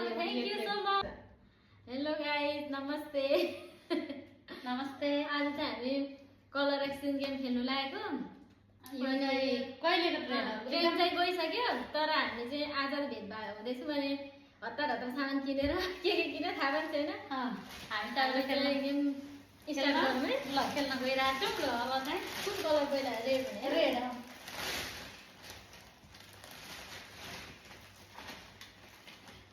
Thank you so much. Hello guys, नमस्ते। नमस्ते। आज चाहिँ हामी कलर एक्सचेन्ज गेम खेल्नु लागेको। कहिलेको ट्रेन चाहिँ गइसक्यो, तर हामी चाहिँ आज भेटभाव हुँदैछु। मैले हतार सामान किनेर के किने थाहा पनि छैन। हामी त अब खेल्ने गेम स्टार्ट गरौँ है। ल खेल्न गइरहेको छौँ। ल अब चाहिँ कुन कलर पहिला? रेड भने रेड।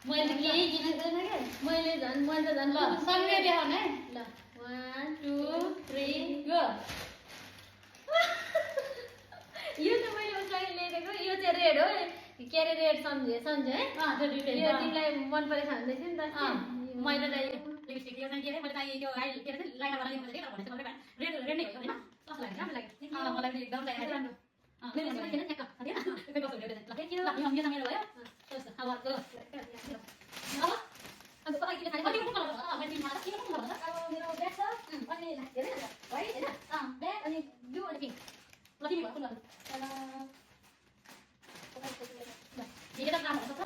मैले केही किनेको छैन क्या। मैले त झन् ल सँगै देखाउनु है। ल 1 2 3 गो। यो त मैले उसलाई ल्याइदिएको। यो चाहिँ रेड हो। के अरे रेड सम्झे है। त्यो दुईटै यो तिमीलाई मन परेछ भन्दै थियो नि त। मैले चाहिँ लिपस्टिक यो चाहिँ के अरे मैले चाहिँ यो के अरे लाइनर वाला लिएको थिएँ कि भनेको रेड रेड नै हो हैन। कस्तो लाग्यो मलाई मलाई पनि एकदम चाहिएको थियो। मेरो चाहिँ किन ठ्याक्क हैन। त्यो कस्तो हुन्छ ल थ्यांक यू। ल यो त मेरो भयो। अब अब कति किन खाने? कति कुन कलर हो? मैले तिमीलाई किन कुन कलर हो? अब मेरो ब्ल्याक छ अनि हेर न व्हाइट हैन। ब्ल्याक अनि ब्लू अनि पिंक। ल तिमी कुन कलर? यो त राम्रो छ।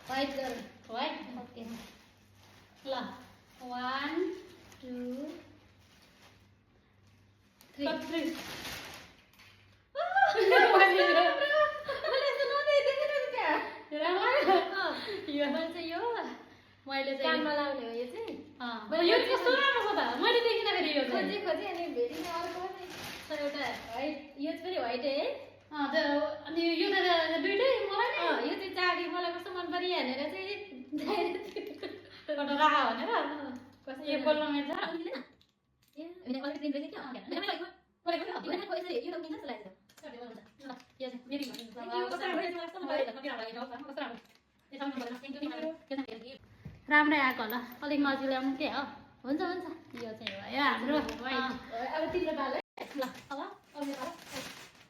White colour. व्हाइट। ओके। ल 1 2 3 3 मैले चाहिँ कानमा लाउने हो यो चाहिँ। यो कस्तो राम्रो छ त। मैले देखिन फेरि यो खोजी खोजी अनि भेटिने अर्को छ एउटा व्हाइट। यो पनि व्हाइट है। अनि यो त दुईटै मलाई नै। यो चाहिँ चाबी मलाई कस्तो मन परिहालेर चाहिँ एउटा राखा भनेर कस्तो यो बोल्न मिल्छ। ए हैन अलिक प्रिन्ट रहेछ के? मैले पनि हैन खोइ यसरी यो त किन जस्तो लाग्छ? ल यो चाहिँ मेरो कस्तो राम्रो कस्तो राम्रो राम्रै आएको होला। अलिक नजिक ल्याउनु के हो। हुन्छ हुन्छ। यो चाहिँ भयो हाम्रो अब तिम्रो बाल है। ल अब अब यो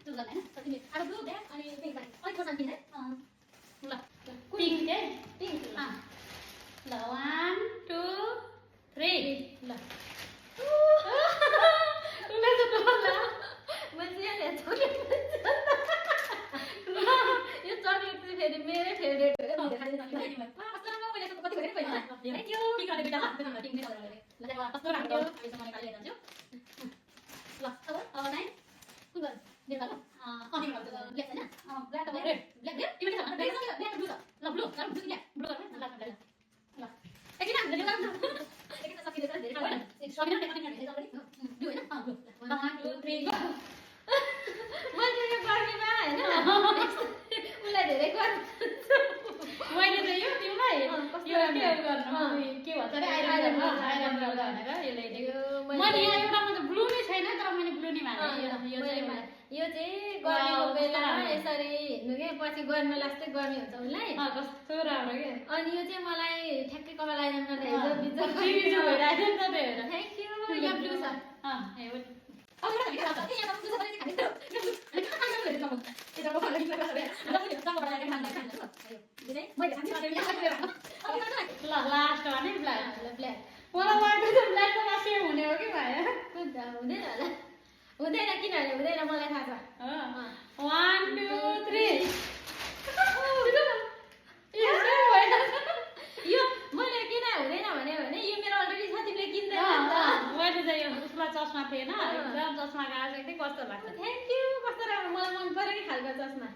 त्यो गर्न हैन तिमी अब ब्लू ब्ल्याक अनि पिंक बाल अलिक पछाडि किन है। ल पिंक के पिंक। ल 1 2 3 ल उले त डरला। मैले यहाँ चकलेट यो चकलेट चाहिँ फेरि मेरै फेभरेट हो। Thank you. पिंक गर्ने बेटा ल पिंक नै कलर गरे। ल कस्तो राम्रो अहिले मैले काले जान्छु। ल अब चाहिँ कुन गर्नु? देखाउ ल। अनि ब्ल्याक हैन? ब्ल्याक त रेड। ब्ल्याक रेड तिमीले खानु ब्ल्याक छ ब्ल्याक ब्लू छ। ल ब्लू गरौँ ब्लू ब्ल्याक ब्लू गरौँ ल ल ल एकैन हामीले गरौँ एकैन सकिन्छ धेरै हैन सकिन्छ नि कति मिनेट है ब्लू हैन ब्लू 1 2 3 गो। मैले यो गर्मीमा हैन उलाई धेरै गर्नु। मैले चाहिँ यो तिमीलाई यो के गर्नु के भन्छ अरे आइरन गर्दा भनेर यो ल्याइदिएको। मैले यहाँ एउटा मात्र ब्लू नै छैन तर मैले ब्लू नै माने। यो चाहिँ गर्मीको बेलामा यसरी हिँड्नु के पछि गर्मी लाग्छ गर्मी हुन्छ उलाई। कस्तो राम्रो के। अनि यो चाहिँ मलाई ठ्याक्कै कपाल आइरन गर्दा हिजो बिजो बिजो भइरहेको छ त्यही भएर। Thank you. यहाँ ब्लू छ। ए हो। अब एउटा के छ? यहाँ त ब्लू छ पनि खाने। ल लास्ट भने ब्ल्याक। ब्ल्याक। मलाई वाइट त ब्ल्याक त मासु हुने हो कि भाइ? हुँदैन होला। हुँदैन किनभने हुँदैन मलाई थाहा छ। 1 2 3 यो मैले किन हुँदैन भने यो मेरो अलरेडी छ तिमीले किन्दैन नि त। मैले चाहिँ यो उसमा चस्मा थिएन एकदम चस्मा गाएको थिएँ कस्तो लाग्छ। Thank you. कस्तो राम्रो मलाई मन परेको खालको चस्मा।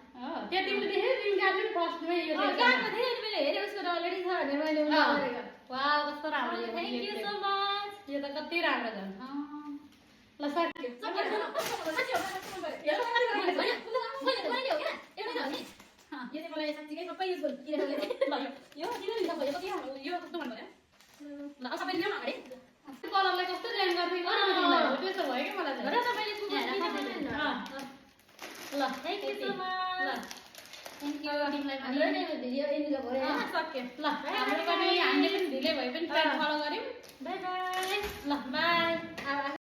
त्यो तिमीले देख्यौ तिमी गाडी फर्स्टमै यो गएको थिएँ अनि मैले हेरेँ उसको अलरेडी छ भने मैले उनीहरू गरेको। वाउ कस्तो राम्रो यो। Thank you so much. यो त कति राम्रो छ। ल सक्यो। यो चाहिँ मलाई साँच्चीकै सबै युज गर्नु किनभने यो किन लिन्छ भयो कति राम्रो यो कस्तो मन पर्यो। ल सबै लिनु अगाडि कलरलाई कस्तो ल्याङ गर्दै त्यसो भयो कि मलाई र तपाईले कुन ल थ्यांक यू सो मच। ल थ्यांक यू तिमीलाई हाम्रो नै भिडियो एन्ड भयो हैन सक्यो। ल हाम्रो पनि हामीले पनि ढिलै भए पनि टाइम फलो गर्यौँ। Bye bye. ल बाई।